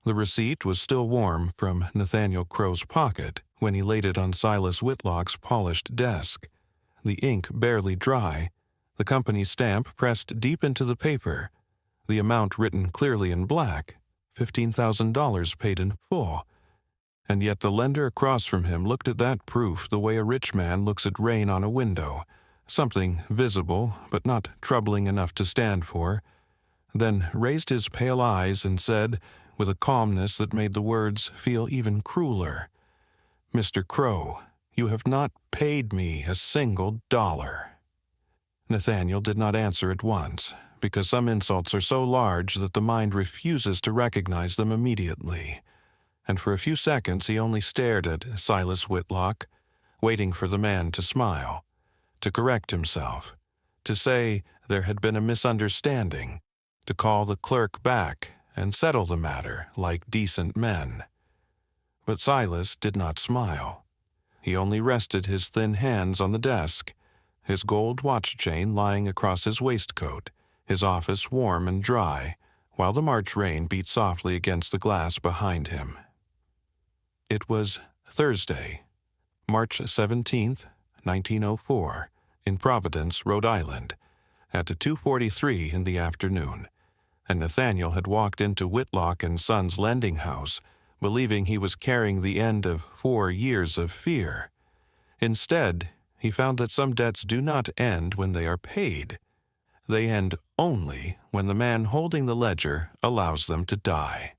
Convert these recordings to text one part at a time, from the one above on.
The receipt was still warm from Nathaniel Crow's pocket when he laid it on Silas Whitlock's polished desk, the ink barely dry, the company stamp pressed deep into the paper, the amount written clearly in black, $15,000 paid in full. And yet the lender across from him looked at that proof the way a rich man looks at rain on a window, something visible but not troubling enough to stand for, then raised his pale eyes and said, with a calmness that made the words feel even crueler, "Mr. Crow, you have not paid me a single dollar." Nathaniel did not answer at once, because some insults are so large that the mind refuses to recognize them immediately, and for a few seconds he only stared at Silas Whitlock, waiting for the man to smile, to correct himself, to say there had been a misunderstanding, to call the clerk back and settle the matter like decent men. But Silas did not smile. He only rested his thin hands on the desk, his gold watch chain lying across his waistcoat, his office warm and dry, while the March rain beat softly against the glass behind him. It was Thursday, March 17th, 1904, in Providence, Rhode Island, at 2:43 in the afternoon, and Nathaniel had walked into Whitlock and Sons' lending house, believing he was carrying the end of 4 years of fear. Instead, he found that some debts do not end when they are paid. They end only when the man holding the ledger allows them to die.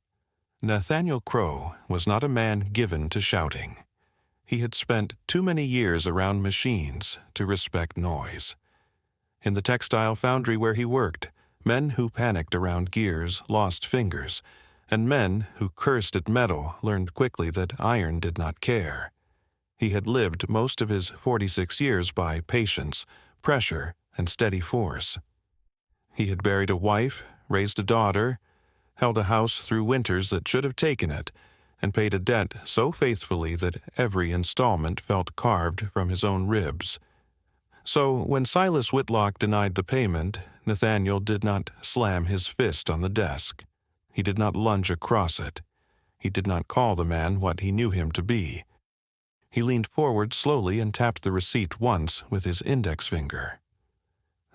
Nathaniel Crow was not a man given to shouting. He had spent too many years around machines to respect noise. In the textile foundry where he worked, men who panicked around gears lost fingers, and men who cursed at metal learned quickly that iron did not care. He had lived most of his 46 years by patience, pressure, and steady force. He had buried a wife, raised a daughter, held a house through winters that should have taken it, and paid a debt so faithfully that every installment felt carved from his own ribs. So when Silas Whitlock denied the payment, Nathaniel did not slam his fist on the desk. He did not lunge across it. He did not call the man what he knew him to be. He leaned forward slowly and tapped the receipt once with his index finger.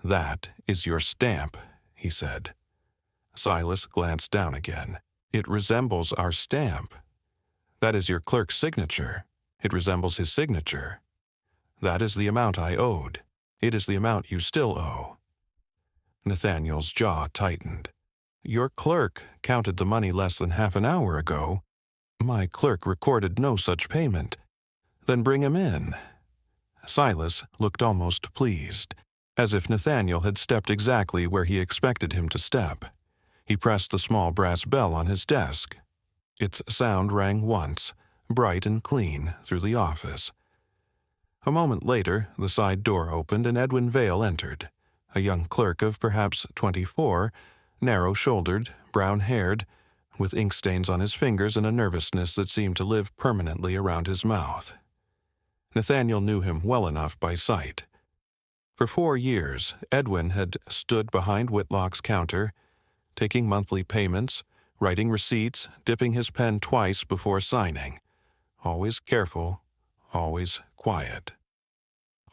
"That is your stamp," he said. Silas glanced down again. "It resembles our stamp. That is your clerk's signature. It resembles his signature. That is the amount I owed. It is the amount you still owe." Nathaniel's jaw tightened. "Your clerk counted the money less than half an hour ago." "My clerk recorded no such payment." "Then bring him in." Silas looked almost pleased, as if Nathaniel had stepped exactly where he expected him to step. He pressed the small brass bell on his desk. Its sound rang once, bright and clean, through the office. A moment later, the side door opened and Edwin Vale entered, a young clerk of perhaps 24, narrow-shouldered, brown-haired, with ink stains on his fingers and a nervousness that seemed to live permanently around his mouth. Nathaniel knew him well enough by sight. For 4 years, Edwin had stood behind Whitlock's counter, taking monthly payments, writing receipts, dipping his pen twice before signing. Always careful, always quiet.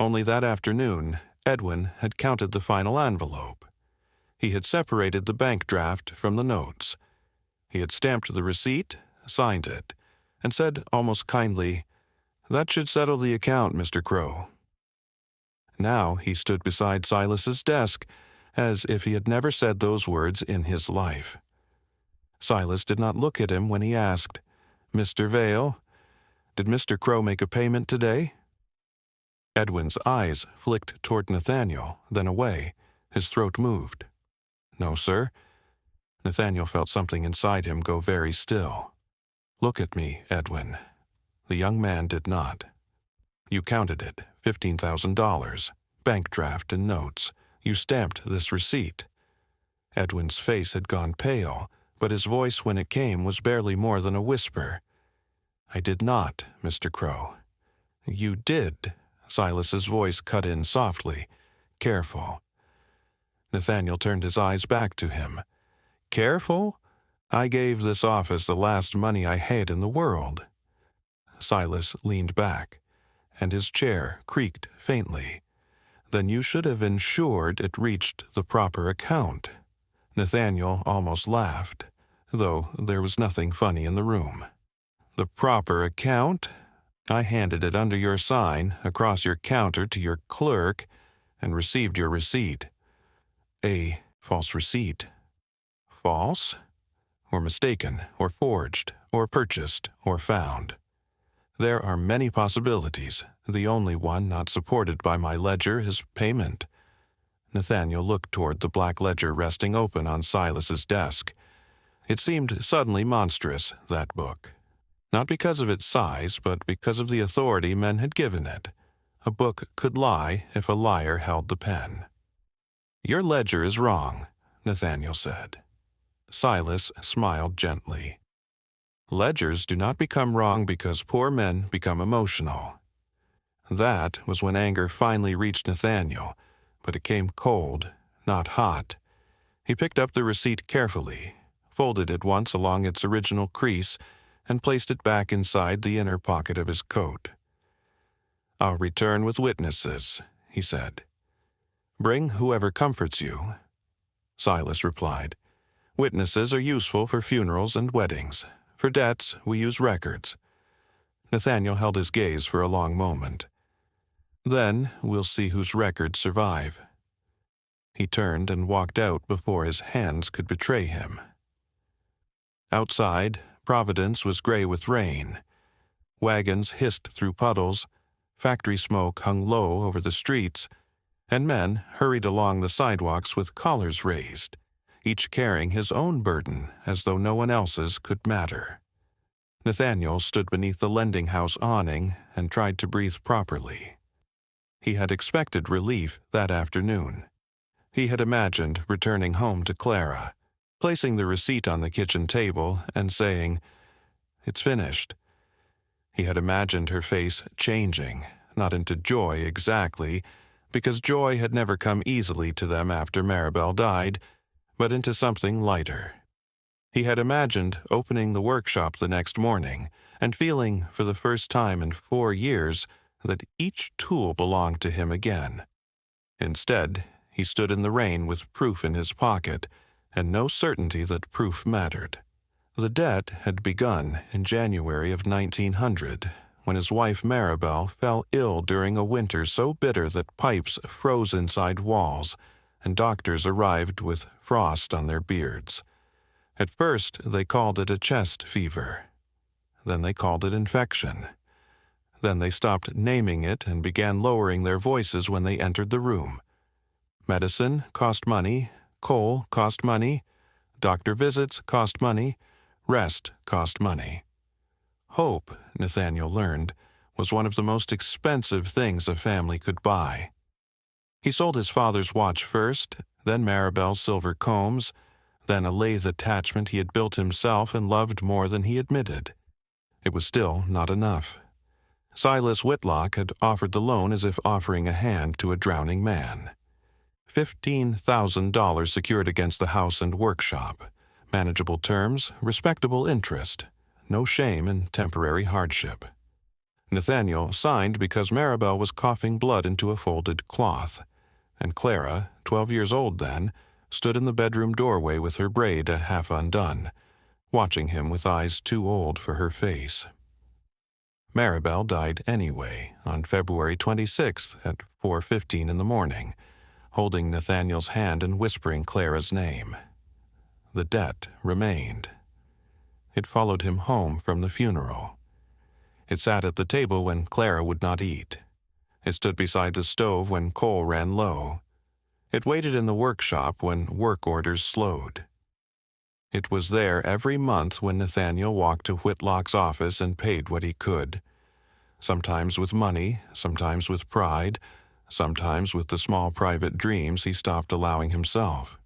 Only that afternoon, Edwin had counted the final envelope. He had separated the bank draft from the notes. He had stamped the receipt, signed it, and said almost kindly, "That should settle the account, Mr. Crow." Now he stood beside Silas's desk, as if he had never said those words in his life. Silas did not look at him when he asked, "Mr. Vale, did Mr. Crow make a payment today?" Edwin's eyes flicked toward Nathaniel, then away. His throat moved. "No, sir." Nathaniel felt something inside him go very still. "Look at me, Edwin." The young man did not. "You counted it, $15,000, bank draft and notes. You stamped this receipt." Edwin's face had gone pale, but his voice when it came was barely more than a whisper. "I did not, Mr. Crow." "You did." Silas's voice cut in softly, careful. Nathaniel turned his eyes back to him. "Careful? I gave this office the last money I had in the world. Silas leaned back, and his chair creaked faintly. Then you should have ensured it reached the proper account. Nathaniel almost laughed, though there was nothing funny in the room. The proper account? I handed it under your sign across your counter to your clerk and received your receipt. A false receipt. False? Or mistaken, or forged, or purchased, or found. There are many possibilities. The only one not supported by my ledger is payment. Nathaniel looked toward the black ledger resting open on Silas's desk. It seemed suddenly monstrous, that book. Not because of its size, but because of the authority men had given it. A book could lie if a liar held the pen. Your ledger is wrong, Nathaniel said. Silas smiled gently. Ledgers do not become wrong because poor men become emotional. That was when anger finally reached Nathaniel, but it came cold, not hot. He picked up the receipt carefully, folded it once along its original crease, and placed it back inside the inner pocket of his coat. I'll return with witnesses, he said. Bring whoever comforts you. Silas replied. Witnesses are useful for funerals and weddings. For debts, we use records. Nathaniel held his gaze for a long moment. Then we'll see whose records survive. He turned and walked out before his hands could betray him. Outside, Providence was gray with rain. Wagons hissed through puddles, factory smoke hung low over the streets, and men hurried along the sidewalks with collars raised, each carrying his own burden as though no one else's could matter. Nathaniel stood beneath the lending house awning and tried to breathe properly. He had expected relief that afternoon. He had imagined returning home to Clara, placing the receipt on the kitchen table and saying, "It's finished." He had imagined her face changing, not into joy exactly, because joy had never come easily to them after Maribel died, but into something lighter. He had imagined opening the workshop the next morning and feeling, for the first time in 4 years, that each tool belonged to him again. Instead, he stood in the rain with proof in his pocket, and no certainty that proof mattered. The debt had begun in January of 1900, when his wife Maribel fell ill during a winter so bitter that pipes froze inside walls, and doctors arrived with frost on their beards. At first, they called it a chest fever. Then they called it infection. Then they stopped naming it and began lowering their voices when they entered the room. Medicine cost money, coal cost money, doctor visits cost money, rest cost money. Hope, Nathaniel learned, was one of the most expensive things a family could buy. He sold his father's watch first, then Maribel's silver combs, then a lathe attachment he had built himself and loved more than he admitted. It was still not enough. Silas Whitlock had offered the loan as if offering a hand to a drowning man. $15,000 secured against the house and workshop. Manageable terms, respectable interest. No shame in temporary hardship. Nathaniel signed because Maribel was coughing blood into a folded cloth, and Clara, 12 years old then, stood in the bedroom doorway with her braid half undone, watching him with eyes too old for her face. Maribel died anyway on February 26th at 4:15 in the morning, holding Nathaniel's hand and whispering Clara's name. The debt remained. It followed him home from the funeral. It sat at the table when Clara would not eat. It stood beside the stove when coal ran low. It waited in the workshop when work orders slowed. It was there every month when Nathaniel walked to Whitlock's office and paid what he could, sometimes with money, sometimes with pride, sometimes with the small private dreams he stopped allowing himself.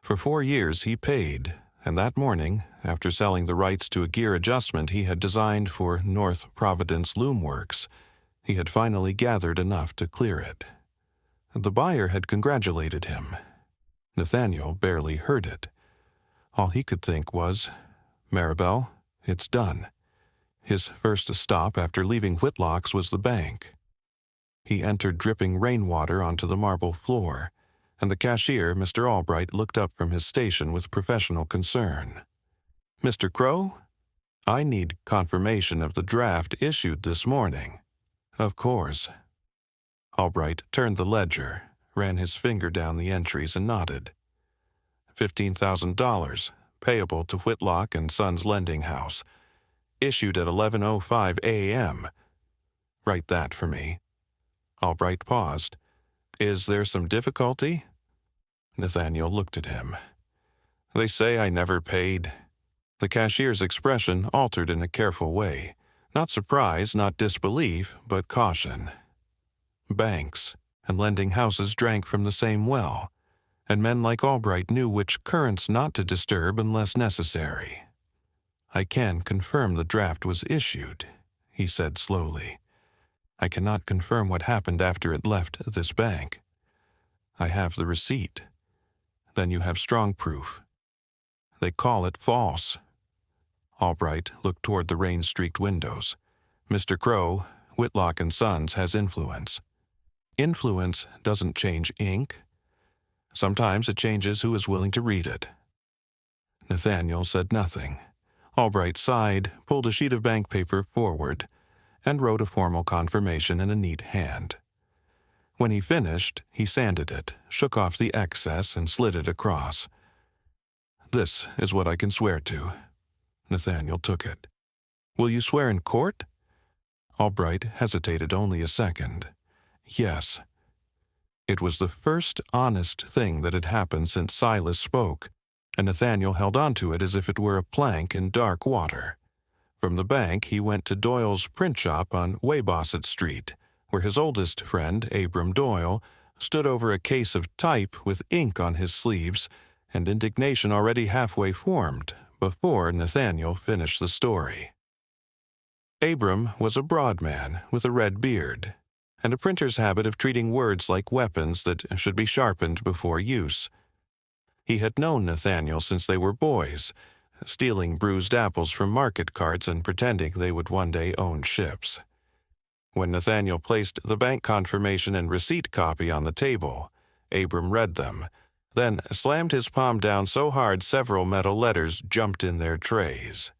For 4 years he paid, and that morning, after selling the rights to a gear adjustment he had designed for North Providence Loom Works, he had finally gathered enough to clear it. The buyer had congratulated him. Nathaniel barely heard it. All he could think was, Maribel, it's done. His first stop after leaving Whitlock's was the bank. He entered dripping rainwater onto the marble floor, and the cashier, Mr. Albright, looked up from his station with professional concern. "Mr. Crow, I need confirmation of the draft issued this morning." "Of course." Albright turned the ledger, ran his finger down the entries, and nodded. $15,000, payable to Whitlock and Sons Lending House. Issued at 11:05 a.m. Write that for me. Albright paused. "Is there some difficulty?" Nathaniel looked at him. "They say I never paid." The cashier's expression altered in a careful way. Not surprise, not disbelief, but caution. Banks and lending houses drank from the same well, and men like Albright knew which currents not to disturb unless necessary. "I can confirm the draft was issued," he said slowly. "I cannot confirm what happened after it left this bank. I have the receipt. Then you have strong proof. They call it false." Albright looked toward the rain-streaked windows. "Mr. Crow, Whitlock and Sons has influence. Influence doesn't change ink. Sometimes it changes who is willing to read it." Nathaniel said nothing. Albright sighed, pulled a sheet of bank paper forward, and wrote a formal confirmation in a neat hand. When he finished, he sanded it, shook off the excess, and slid it across. "This is what I can swear to." Nathaniel took it. "Will you swear in court?" Albright hesitated only a second. "Yes." It was the first honest thing that had happened since Silas spoke, and Nathaniel held on to it as if it were a plank in dark water. From the bank he went to Doyle's print shop on Weybosset Street, where his oldest friend, Abram Doyle, stood over a case of type with ink on his sleeves and indignation already halfway formed before Nathaniel finished the story. Abram was a broad man with a red beard, and a printer's habit of treating words like weapons that should be sharpened before use. He had known Nathaniel since they were boys, stealing bruised apples from market carts and pretending they would one day own ships. When Nathaniel placed the bank confirmation and receipt copy on the table, Abram read them, then slammed his palm down so hard several metal letters jumped in their trays.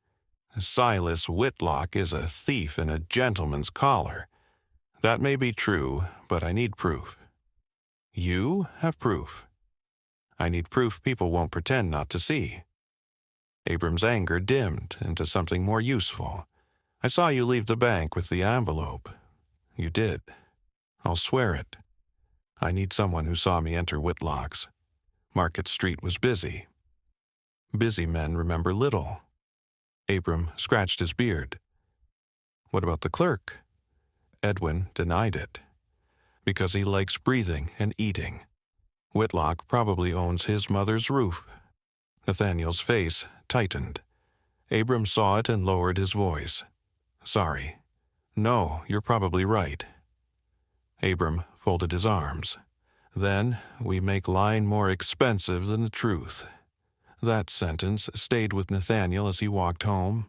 "Silas Whitlock is a thief in a gentleman's collar. That may be true, but I need proof." "You have proof." "I need proof people won't pretend not to see." Abram's anger dimmed into something more useful. "I saw you leave the bank with the envelope." "You did." "I'll swear it. I need someone who saw me enter Whitlock's. Market Street was busy. Busy men remember little." Abram scratched his beard. "What about the clerk?" Edwin denied it. "Because he likes breathing and eating. Whitlock probably owns his mother's roof." Nathaniel's face tightened. Abram saw it and lowered his voice. "Sorry. No, you're probably right." Abram folded his arms. "Then we make lying more expensive than the truth." That sentence stayed with Nathaniel as he walked home.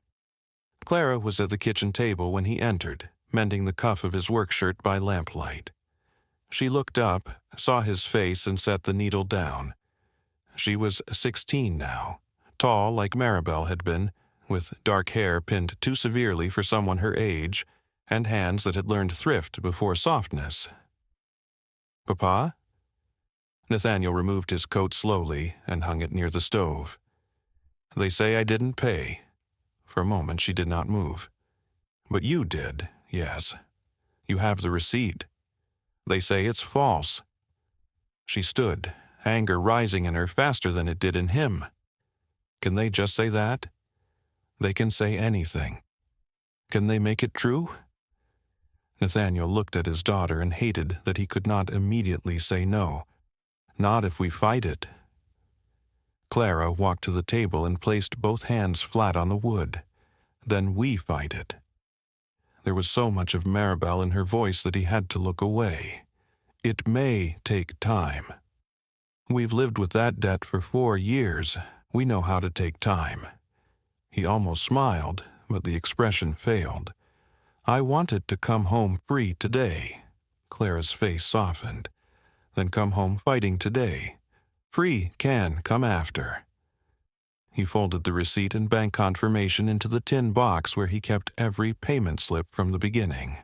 Clara was at the kitchen table when he entered, mending the cuff of his work shirt by lamplight. She looked up, saw his face, and set the needle down. She was 16 now, tall like Maribel had been, with dark hair pinned too severely for someone her age, and hands that had learned thrift before softness. "Papa?" Nathaniel removed his coat slowly and hung it near the stove. "They say I didn't pay." For a moment she did not move. "But you did, yes. You have the receipt. They say it's false." She stood, anger rising in her faster than it did in him. Can they just say that? They can say anything. Can they make it true? Nathaniel looked at his daughter and hated that he could not immediately say no. "Not if we fight it." Clara walked to the table and placed both hands flat on the wood. "Then we fight it." There was so much of Maribel in her voice that he had to look away. "It may take time. We've lived with that debt for 4 years. We know how to take time." He almost smiled, but the expression failed. "I wanted to come home free today." Clara's face softened. "Then come home fighting today. Free can come after." He folded the receipt and bank confirmation into the tin box where he kept every payment slip from the beginning.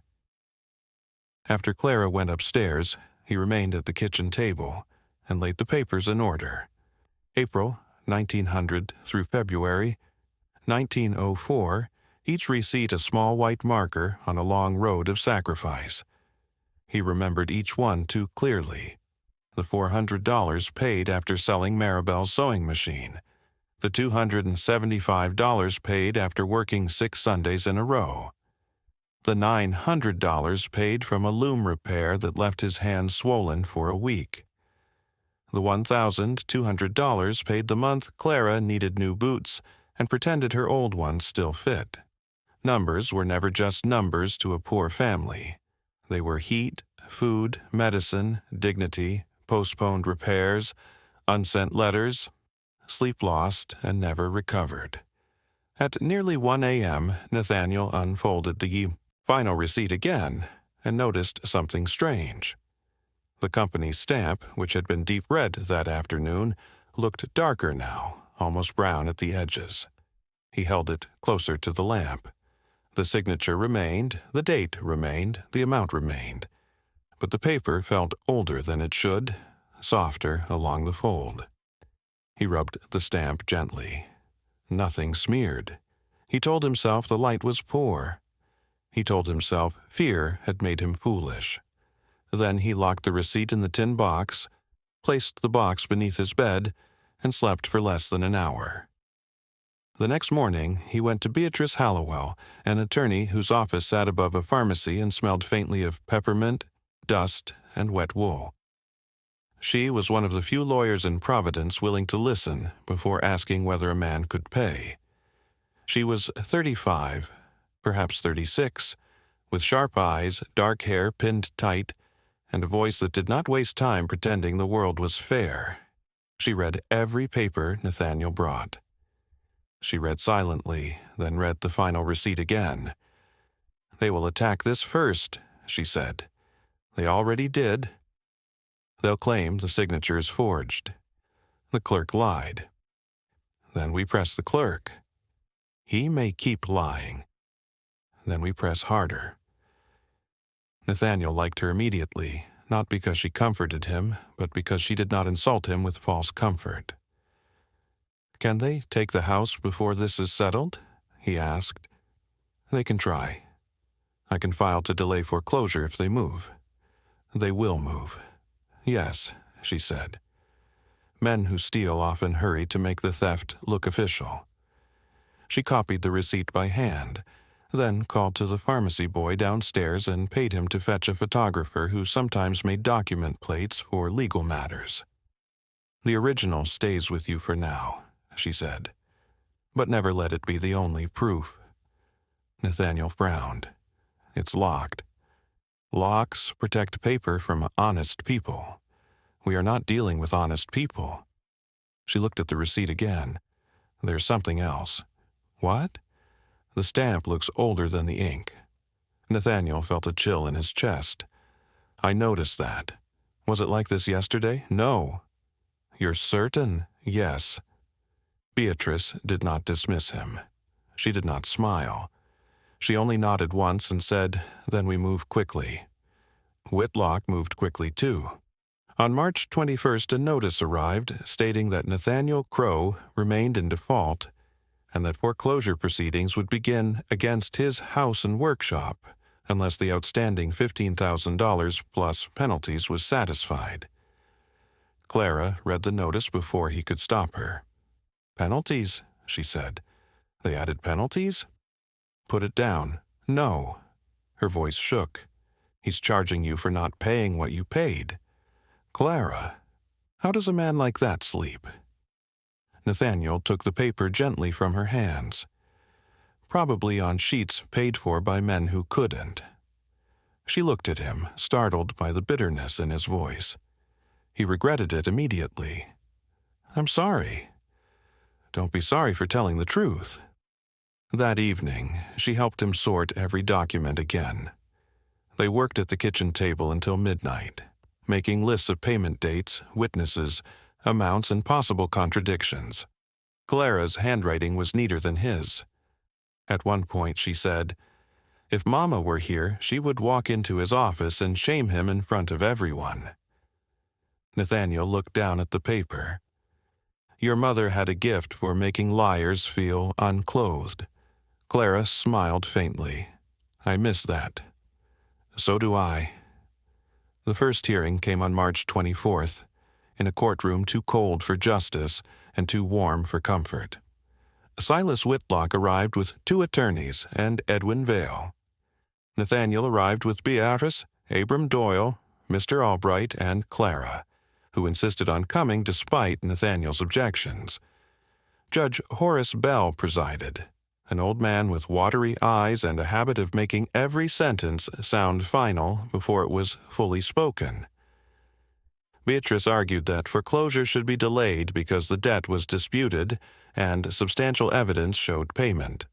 After Clara went upstairs, he remained at the kitchen table and laid the papers in order. April 1900 through February 1904, each receipt a small white marker on a long road of sacrifice. He remembered each one too clearly. The $400 paid after selling Maribel's sewing machine. The $275 paid after working 6 Sundays in a row. The $900 paid from a loom repair that left his hands swollen for a week. The $1,200 paid the month Clara needed new boots and pretended her old ones still fit. Numbers were never just numbers to a poor family. They were heat, food, medicine, dignity, postponed repairs, unsent letters, sleep lost and never recovered. At nearly 1 a.m., Nathaniel unfolded the final receipt again and noticed something strange. The company's stamp, which had been deep red that afternoon, looked darker now, almost brown at the edges. He held it closer to the lamp. The signature remained, the date remained, the amount remained. But the paper felt older than it should, softer along the fold. He rubbed the stamp gently. Nothing smeared. He told himself the light was poor. He told himself fear had made him foolish. Then he locked the receipt in the tin box, placed the box beneath his bed, and slept for less than an hour. The next morning, he went to Beatrice Hallowell, an attorney whose office sat above a pharmacy and smelled faintly of peppermint, dust, and wet wool. She was one of the few lawyers in Providence willing to listen before asking whether a man could pay. She was 35, perhaps 36, with sharp eyes, dark hair pinned tight, and a voice that did not waste time pretending the world was fair. She read every paper Nathaniel brought. She read silently, then read the final receipt again. "They will attack this first," she said. "They already did. They'll claim the signature is forged. The clerk lied. Then we press the clerk. He may keep lying. Then we press harder." Nathaniel liked her immediately, not because she comforted him, but because she did not insult him with false comfort. "Can they take the house before this is settled?" he asked. "They can try. I can file to delay foreclosure if they move. They will move." "Yes," she said. Men who steal often hurry to make the theft look official. She copied the receipt by hand, then called to the pharmacy boy downstairs and paid him to fetch a photographer who sometimes made document plates for legal matters. "The original stays with you for now," she said, "but never let it be the only proof." Nathaniel frowned. "It's locked. Locks protect paper from honest people. We are not dealing with honest people." She looked at the receipt again. "There's something else." "What?" "The stamp looks older than the ink." Nathaniel felt a chill in his chest. "I noticed that. Was it like this yesterday?" "No." "You're certain?" "Yes." Beatrice did not dismiss him. She did not smile. She only nodded once and said, "Then we move quickly." Whitlock moved quickly too. On March 21st, a notice arrived stating that Nathaniel Crow remained in default and that foreclosure proceedings would begin against his house and workshop unless the outstanding $15,000 plus penalties was satisfied. Clara read the notice before he could stop her. "Penalties," she said. "They added penalties?" "Put it down." "No." Her voice shook. "He's charging you for not paying what you paid." "Clara, how does a man like that sleep?" Nathaniel took the paper gently from her hands. "Probably on sheets paid for by men who couldn't." She looked at him, startled by the bitterness in his voice. He regretted it immediately. "I'm sorry." "Don't be sorry for telling the truth." That evening, she helped him sort every document again. They worked at the kitchen table until midnight, making lists of payment dates, witnesses, amounts, and possible contradictions. Clara's handwriting was neater than his. At one point, she said, if Mama were here, she would walk into his office and shame him in front of everyone. Nathaniel looked down at the paper. Your mother had a gift for making liars feel unclothed. Clara smiled faintly. I miss that. So do I. The first hearing came on March 24th, in a courtroom too cold for justice and too warm for comfort. Silas Whitlock arrived with 2 attorneys and Edwin Vale. Nathaniel arrived with Beatrice, Abram Doyle, Mr. Albright, and Clara, who insisted on coming despite Nathaniel's objections. Judge Horace Bell presided, an old man with watery eyes and a habit of making every sentence sound final before it was fully spoken. Beatrice argued that foreclosure should be delayed because the debt was disputed and substantial evidence showed payment.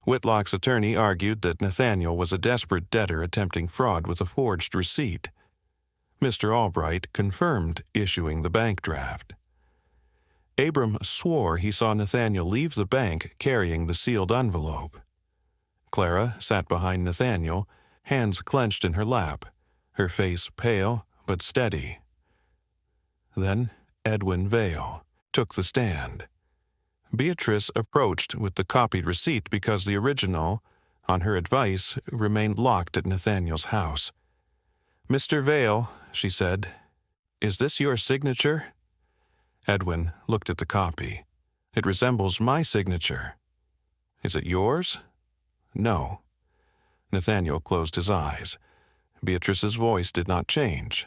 Whitlock's attorney argued that Nathaniel was a desperate debtor attempting fraud with a forged receipt. Mr. Albright confirmed issuing the bank draft. Abram swore he saw Nathaniel leave the bank carrying the sealed envelope. Clara sat behind Nathaniel, hands clenched in her lap, her face pale but steady. Then Edwin Vale took the stand. Beatrice approached with the copied receipt because the original, on her advice, remained locked at Nathaniel's house. Mr. Vale, she said, is this your signature? Edwin looked at the copy. It resembles my signature. Is it yours? No. Nathaniel closed his eyes. Beatrice's voice did not change.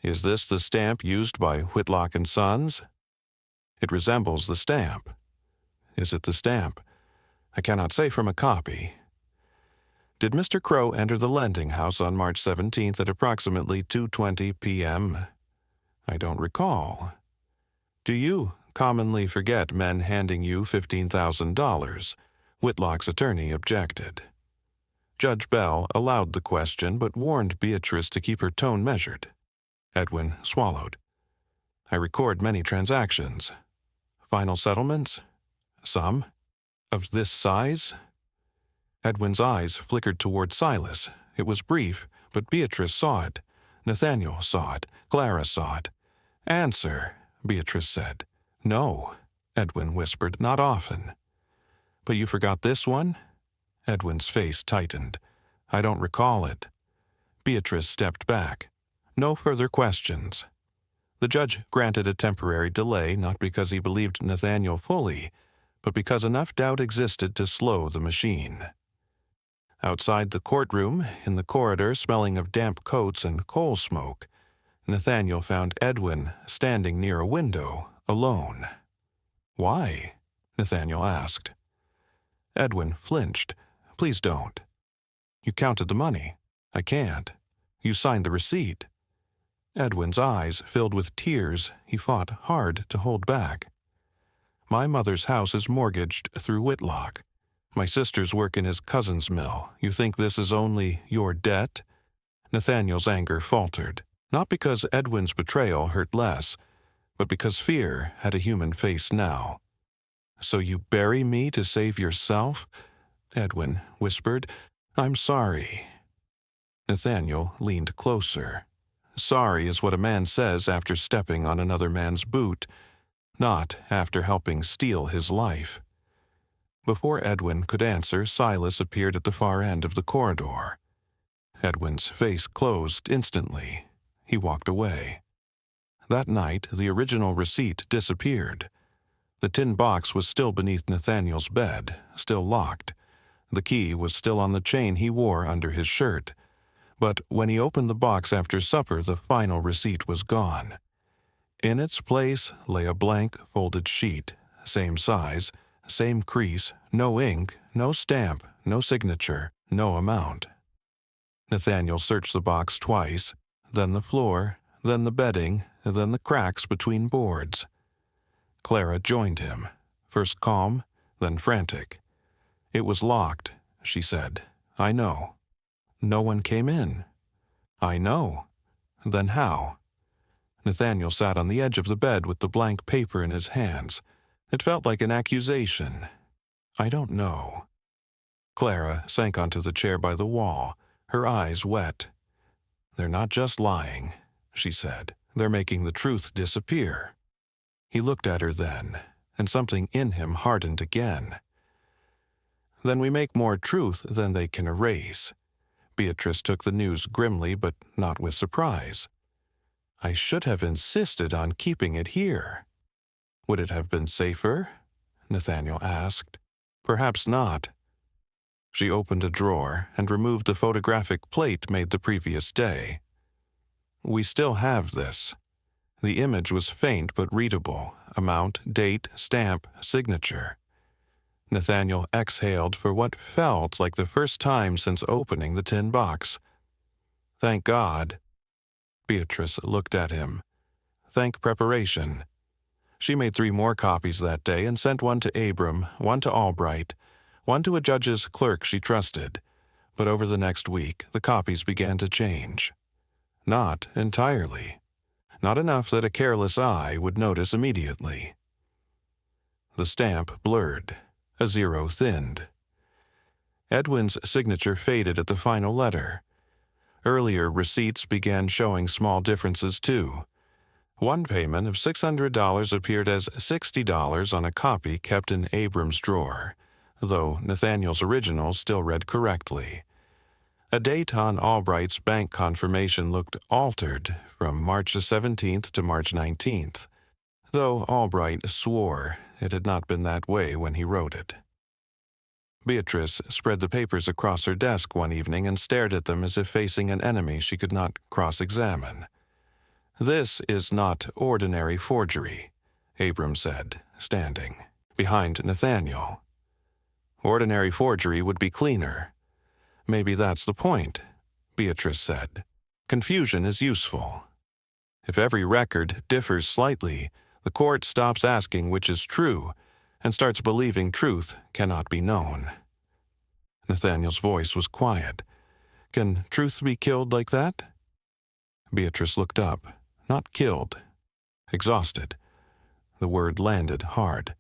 Is this the stamp used by Whitlock and Sons? It resembles the stamp. Is it the stamp? I cannot say from a copy. Did Mr. Crow enter the lending house on March 17th at approximately 2:20 p.m.? I don't recall. Do you commonly forget men handing you $15,000? Whitlock's attorney objected. Judge Bell allowed the question but warned Beatrice to keep her tone measured. Edwin swallowed. I record many transactions. Final settlements? Some. Of this size? Edwin's eyes flickered toward Silas. It was brief, but Beatrice saw it. Nathaniel saw it. Clara saw it. Answer, Beatrice said. No, Edwin whispered, not often. But you forgot this one? Edwin's face tightened. I don't recall it. Beatrice stepped back. No further questions. The judge granted a temporary delay not because he believed Nathaniel fully, but because enough doubt existed to slow the machine. Outside the courtroom, in the corridor smelling of damp coats and coal smoke, Nathaniel found Edwin standing near a window, alone. Why? Nathaniel asked. Edwin flinched. Please don't. You counted the money. I can't. You signed the receipt. Edwin's eyes filled with tears he fought hard to hold back. My mother's house is mortgaged through Whitlock. My sisters work in his cousin's mill. You think this is only your debt? Nathaniel's anger faltered, not because Edwin's betrayal hurt less, but because fear had a human face now. So you bury me to save yourself? Edwin whispered. I'm sorry. Nathaniel leaned closer. Sorry is what a man says after stepping on another man's boot, not after helping steal his life. Before Edwin could answer, Silas appeared at the far end of the corridor. Edwin's face closed instantly. He walked away. That night, the original receipt disappeared. The tin box was still beneath Nathaniel's bed, still locked. The key was still on the chain he wore under his shirt. But when he opened the box after supper, the final receipt was gone. In its place lay a blank, folded sheet, same size, same crease, no ink, no stamp, no signature, no amount. Nathaniel searched the box twice, then the floor, then the bedding, then the cracks between boards. Clara joined him, first calm, then frantic. "It was locked," she said. "I know." "No one came in." "I know." "Then how?" Nathaniel sat on the edge of the bed with the blank paper in his hands. It felt like an accusation. "I don't know." Clara sank onto the chair by the wall, her eyes wet. "They're not just lying," she said. "They're making the truth disappear." He looked at her then, and something in him hardened again. "Then we make more truth than they can erase." Beatrice took the news grimly, but not with surprise. "I should have insisted on keeping it here." "Would it have been safer?" Nathaniel asked. "Perhaps not." She opened a drawer and removed the photographic plate made the previous day. "We still have this." The image was faint but readable: amount, date, stamp, signature. Nathaniel exhaled for what felt like the first time since opening the tin box. "Thank God." Beatrice looked at him. "Thank preparation." She made 3 more copies that day and sent one to Abram, one to Albright, one to a judge's clerk she trusted. But over the next week, the copies began to change. Not entirely. Not enough that a careless eye would notice immediately. The stamp blurred. A 0 thinned. Edwin's signature faded at the final letter. Earlier receipts began showing small differences too. One payment of $600 appeared as $60 on a copy kept in Abram's drawer, though Nathaniel's original still read correctly. A date on Albright's bank confirmation looked altered from March 17th to March 19th, though Albright swore it had not been that way when he wrote it. Beatrice spread the papers across her desk one evening and stared at them as if facing an enemy she could not cross-examine. "This is not ordinary forgery," Abram said, standing behind Nathaniel. "Ordinary forgery would be cleaner." "Maybe that's the point," Beatrice said. "Confusion is useful. If every record differs slightly, the court stops asking which is true and starts believing truth cannot be known." Nathaniel's voice was quiet. "Can truth be killed like that?" Beatrice looked up. "Not killed. Exhausted." The word landed hard.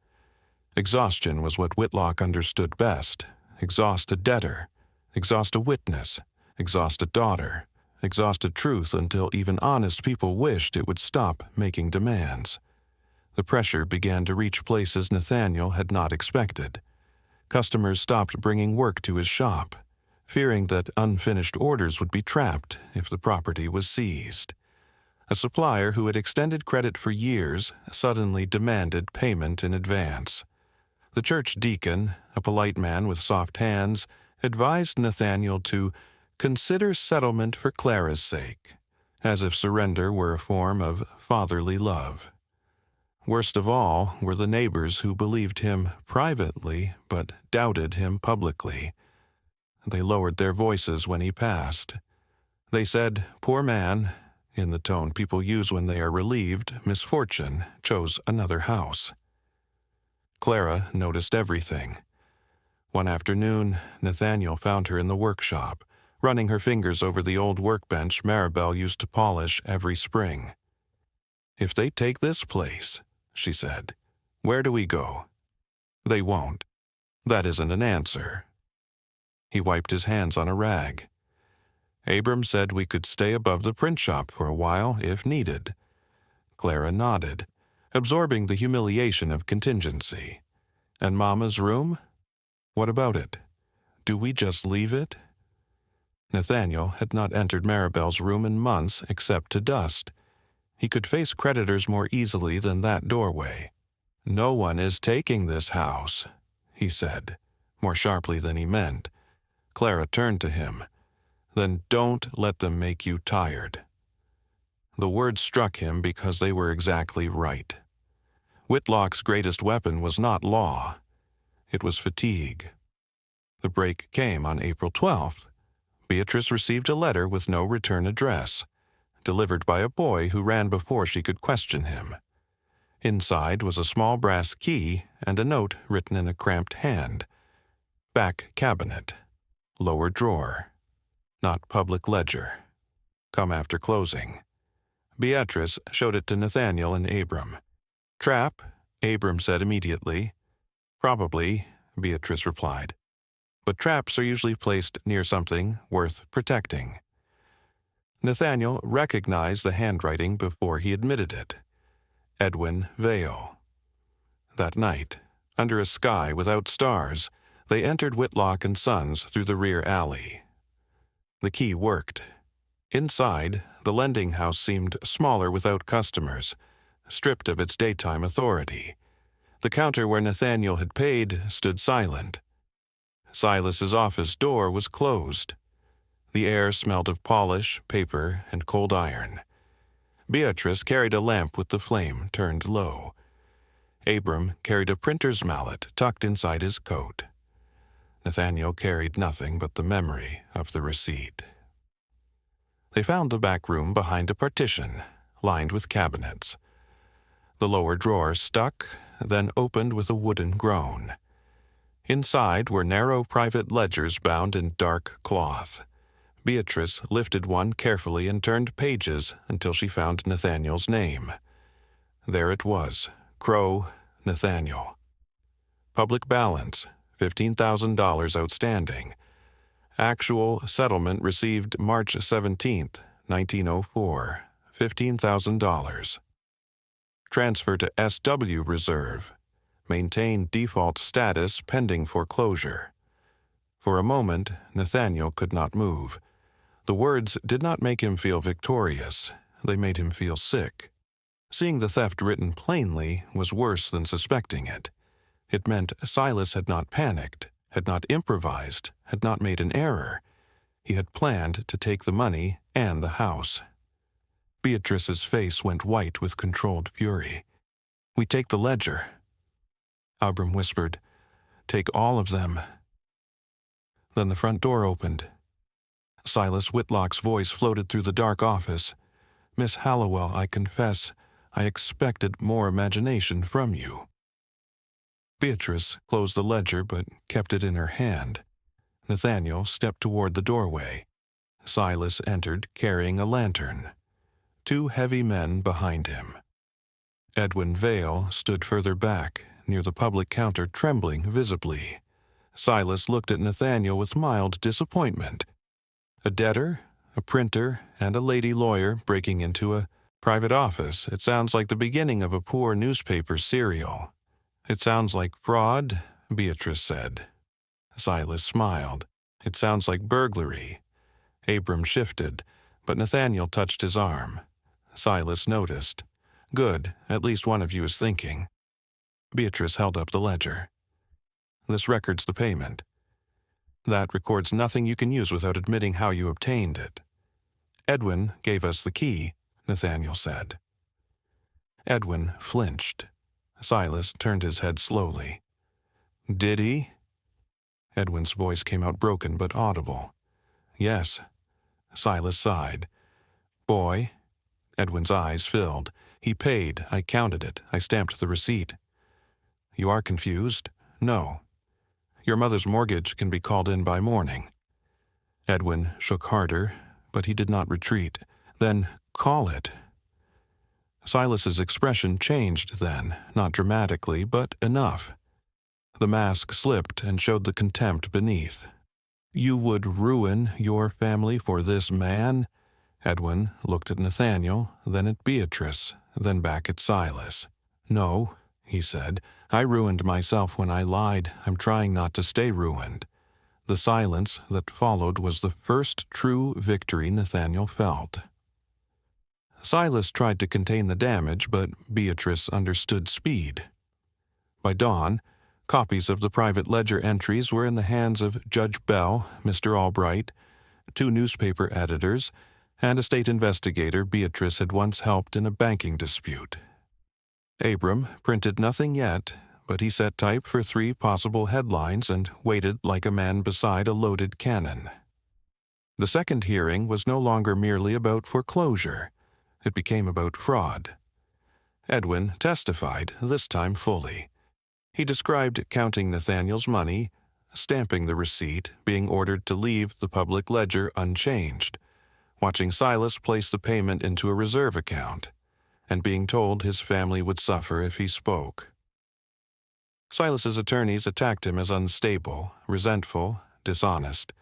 Exhaustion was what Whitlock understood best. Exhaust a debtor. Exhaust a witness. Exhaust a daughter. Exhaust a truth until even honest people wished it would stop making demands. The pressure began to reach places Nathaniel had not expected. Customers stopped bringing work to his shop, fearing that unfinished orders would be trapped if the property was seized. A supplier who had extended credit for years suddenly demanded payment in advance. The church deacon, a polite man with soft hands, advised Nathaniel to consider settlement for Clara's sake, as if surrender were a form of fatherly love. Worst of all were the neighbors who believed him privately but doubted him publicly. They lowered their voices when he passed. They said, "Poor man," in the tone people use when they are relieved misfortune chose another house. Clara noticed everything. One afternoon, Nathaniel found her in the workshop, running her fingers over the old workbench Maribel used to polish every spring. "If they take this place," she said, "where do we go?" "They won't." "That isn't an answer." He wiped his hands on a rag. "Abram said we could stay above the print shop for a while if needed." Clara nodded, absorbing the humiliation of contingency. "And Mama's room? What about it? Do we just leave it?" Nathaniel had not entered Maribel's room in months except to dust. He could face creditors more easily than that doorway. "No one is taking this house," he said, more sharply than he meant. Clara turned to him. "Then don't let them make you tired." The words struck him because they were exactly right. Whitlock's greatest weapon was not law. It was fatigue. The break came on April 12th. Beatrice received a letter with no return address, delivered by a boy who ran before she could question him. Inside was a small brass key and a note written in a cramped hand. Back cabinet. Lower drawer. Not public ledger. Come after closing. Beatrice showed it to Nathaniel and Abram. Trap, Abram said immediately. Probably, Beatrice replied. But traps are usually placed near something worth protecting. Nathaniel recognized the handwriting before he admitted it. Edwin Vale. That night, under a sky without stars, they entered Whitlock and Sons through the rear alley. The key worked. Inside, the lending house seemed smaller without customers, stripped of its daytime authority. The counter where Nathaniel had paid stood silent. Silas's office door was closed. The air smelled of polish, paper, and cold iron. Beatrice carried a lamp with the flame turned low. Abram carried a printer's mallet tucked inside his coat. Nathaniel carried nothing but the memory of the receipt. They found the back room behind a partition, lined with cabinets. The lower drawer stuck, then opened with a wooden groan. Inside were narrow private ledgers bound in dark cloth. Beatrice lifted one carefully and turned pages until she found Nathaniel's name. There it was, Crow, Nathaniel. Public balance, $15,000 outstanding. Actual settlement received March 17, 1904, $15,000. Transfer to SW Reserve. Maintain default status pending foreclosure. For a moment, Nathaniel could not move. The words did not make him feel victorious. They made him feel sick. Seeing the theft written plainly was worse than suspecting it. It meant Silas had not panicked, had not improvised, had not made an error. He had planned to take the money and the house. Beatrice's face went white with controlled fury. "We take the ledger." Abram whispered, "Take all of them." Then the front door opened. Silas Whitlock's voice floated through the dark office. "Miss Hallowell, I confess, I expected more imagination from you." Beatrice closed the ledger but kept it in her hand. Nathaniel stepped toward the doorway. Silas entered carrying a lantern. 2 heavy men behind him. Edwin Vale stood further back, near the public counter, trembling visibly. Silas looked at Nathaniel with mild disappointment. A debtor, a printer, and a lady lawyer breaking into a private office. It sounds like the beginning of a poor newspaper serial. "It sounds like fraud," Beatrice said. Silas smiled. "It sounds like burglary." Abram shifted, but Nathaniel touched his arm. Silas noticed. "Good, at least one of you is thinking." Beatrice held up the ledger. "This records the payment. That records nothing you can use without admitting how you obtained it." "Edwin gave us the key," Nathaniel said. Edwin flinched. Silas turned his head slowly. "Did he?" Edwin's voice came out broken but audible. "Yes." Silas sighed. "Boy?" Edwin's eyes filled. "He paid. I counted it. I stamped the receipt." "You are confused?" "No." "Your mother's mortgage can be called in by morning." Edwin shook harder, but he did not retreat. "Then call it." Silas's expression changed then, not dramatically, but enough. The mask slipped and showed the contempt beneath. "You would ruin your family for this man?" Edwin looked at Nathaniel, then at Beatrice, then back at Silas. "No," he said. "I ruined myself when I lied. I'm trying not to stay ruined." The silence that followed was the first true victory Nathaniel felt. Silas tried to contain the damage, but Beatrice understood speed. By dawn, copies of the private ledger entries were in the hands of Judge Bell, Mr. Albright, 2 newspaper editors, and a state investigator Beatrice had once helped in a banking dispute. Abram printed nothing yet, but he set type for 3 possible headlines and waited like a man beside a loaded cannon. The second hearing was no longer merely about foreclosure. It became about fraud. Edwin testified, this time fully. He described counting Nathaniel's money, stamping the receipt, being ordered to leave the public ledger unchanged, watching Silas place the payment into a reserve account, and being told his family would suffer if he spoke. Silas's attorneys attacked him as unstable, resentful, dishonest.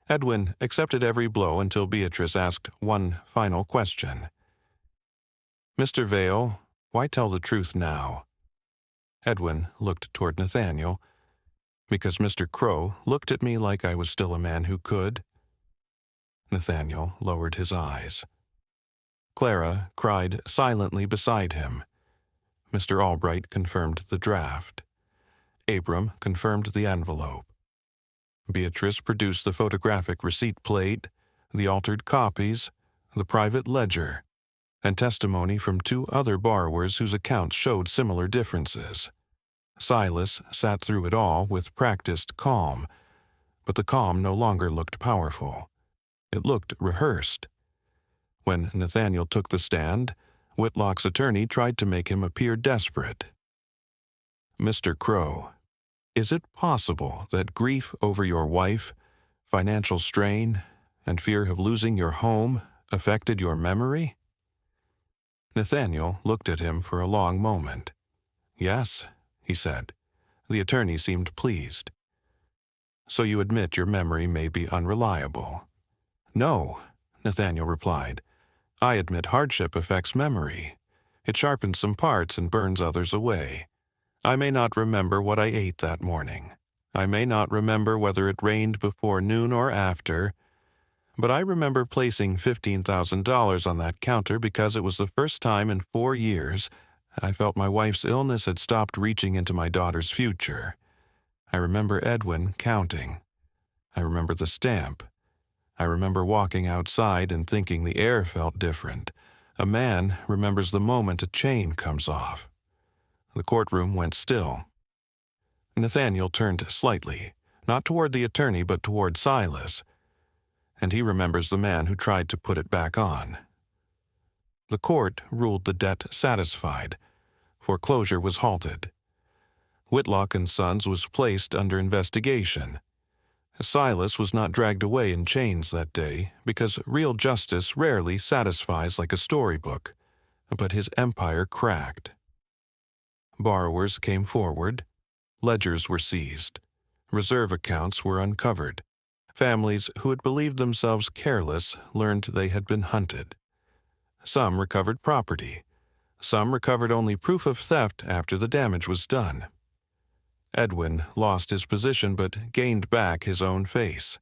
Edwin accepted every blow until Beatrice asked one final question. "Mr. Vale, why tell the truth now?" Edwin looked toward Nathaniel. "Because Mr. Crow looked at me like I was still a man who could." Nathaniel lowered his eyes. Clara cried silently beside him. Mr. Albright confirmed the draft. Abram confirmed the envelope. Beatrice produced the photographic receipt plate, the altered copies, the private ledger, and testimony from 2 other borrowers whose accounts showed similar differences. Silas sat through it all with practiced calm, but the calm no longer looked powerful. It looked rehearsed. When Nathaniel took the stand, Whitlock's attorney tried to make him appear desperate. "Mr. Crow, is it possible that grief over your wife, financial strain, and fear of losing your home affected your memory?" Nathaniel looked at him for a long moment. "Yes," he said. The attorney seemed pleased. "So you admit your memory may be unreliable?" "No," Nathaniel replied. "I admit hardship affects memory. It sharpens some parts and burns others away. I may not remember what I ate that morning. I may not remember whether it rained before noon or after, but I remember placing $15,000 on that counter because it was the first time in 4 years I felt my wife's illness had stopped reaching into my daughter's future. I remember Edwin counting. I remember the stamp. I remember walking outside and thinking the air felt different. A man remembers the moment a chain comes off." The courtroom went still. Nathaniel turned slightly, not toward the attorney but toward Silas, and he remembers the man who tried to put it back on. The court ruled the debt satisfied. Foreclosure was halted. Whitlock and Sons was placed under investigation. Silas was not dragged away in chains that day because real justice rarely satisfies like a storybook, but his empire cracked. Borrowers came forward. Ledgers were seized. Reserve accounts were uncovered. Families who had believed themselves careless learned they had been hunted. Some recovered property. Some recovered only proof of theft after the damage was done. Edwin lost his position but gained back his own face.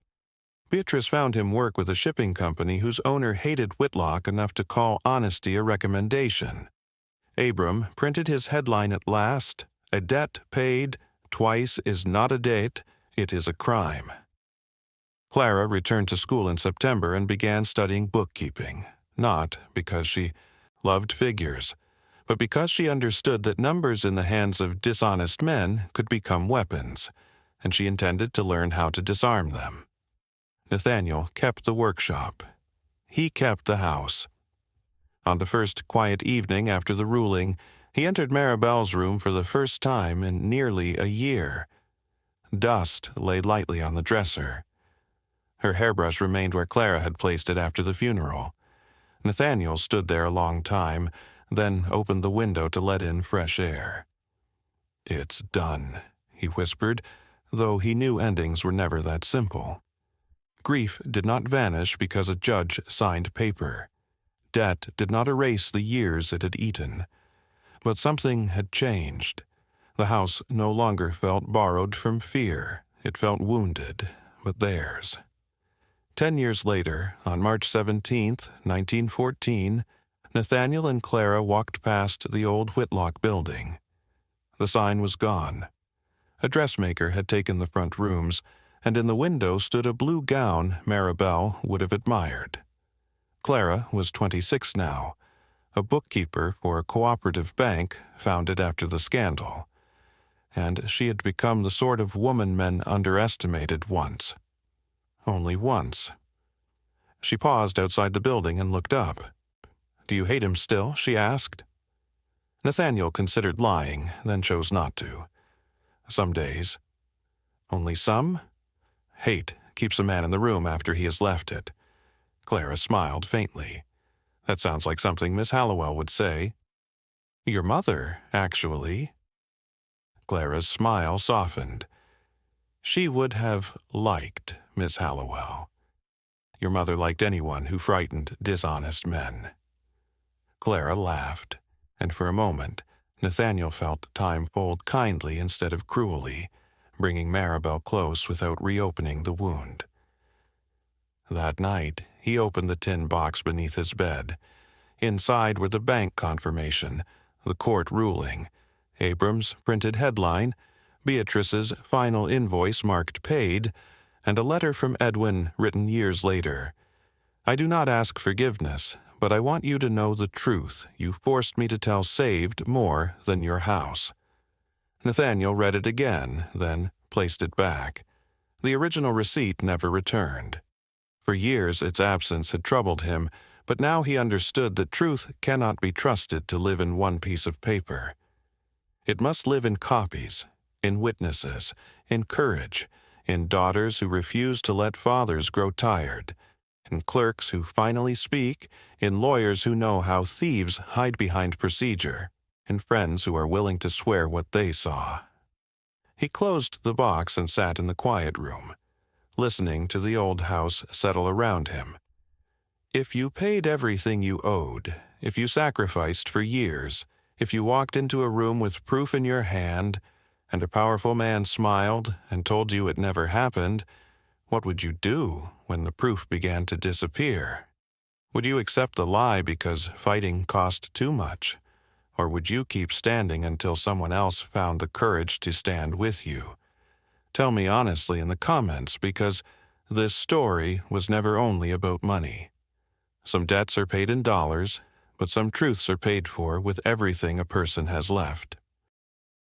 Beatrice found him work with a shipping company whose owner hated Whitlock enough to call honesty a recommendation. Abram printed his headline at last, "A debt paid twice is not a debt, it is a crime." Clara returned to school in September and began studying bookkeeping, not because she loved figures, but because she understood that numbers in the hands of dishonest men could become weapons, and she intended to learn how to disarm them. Nathaniel kept the workshop. He kept the house. On the first quiet evening after the ruling, he entered Maribel's room for the first time in nearly a year. Dust lay lightly on the dresser. Her hairbrush remained where Clara had placed it after the funeral. Nathaniel stood there a long time, then opened the window to let in fresh air. "It's done," he whispered, though he knew endings were never that simple. Grief did not vanish because a judge signed paper. Debt did not erase the years it had eaten. But something had changed. The house no longer felt borrowed from fear. It felt wounded, but theirs. 10 years later, on March 17, 1914, Nathaniel and Clara walked past the old Whitlock building. The sign was gone. A dressmaker had taken the front rooms, and in the window stood a blue gown Maribel would have admired. Clara was 26 now, a bookkeeper for a cooperative bank founded after the scandal, and she had become the sort of woman men underestimated once. Only once. She paused outside the building and looked up. "Do you hate him still?" she asked. Nathaniel considered lying, then chose not to. "Some days." Only some? Hate keeps a man in the room after he has left it. Clara smiled faintly. That sounds like something Miss Hallowell would say. Your mother, actually. Clara's smile softened. She would have liked Miss Hallowell. Your mother liked anyone who frightened dishonest men. Clara laughed, and for a moment, Nathaniel felt time fold kindly instead of cruelly, bringing Maribel close without reopening the wound. That night, he opened the tin box beneath his bed. Inside were the bank confirmation, the court ruling, Abram's printed headline, Beatrice's final invoice marked paid, and a letter from Edwin written years later. I do not ask forgiveness, but I want you to know the truth you forced me to tell saved more than your house. Nathaniel read it again, then placed it back. The original receipt never returned. For years its absence had troubled him, but now he understood that truth cannot be trusted to live in one piece of paper. It must live in copies, in witnesses, in courage, in daughters who refuse to let fathers grow tired, in clerks who finally speak, in lawyers who know how thieves hide behind procedure, in friends who are willing to swear what they saw. He closed the box and sat in the quiet room, listening to the old house settle around him. If you paid everything you owed, if you sacrificed for years, if you walked into a room with proof in your hand, and a powerful man smiled and told you it never happened, what would you do when the proof began to disappear? Would you accept the lie because fighting cost too much? Or would you keep standing until someone else found the courage to stand with you? Tell me honestly in the comments, because this story was never only about money. Some debts are paid in dollars, but some truths are paid for with everything a person has left.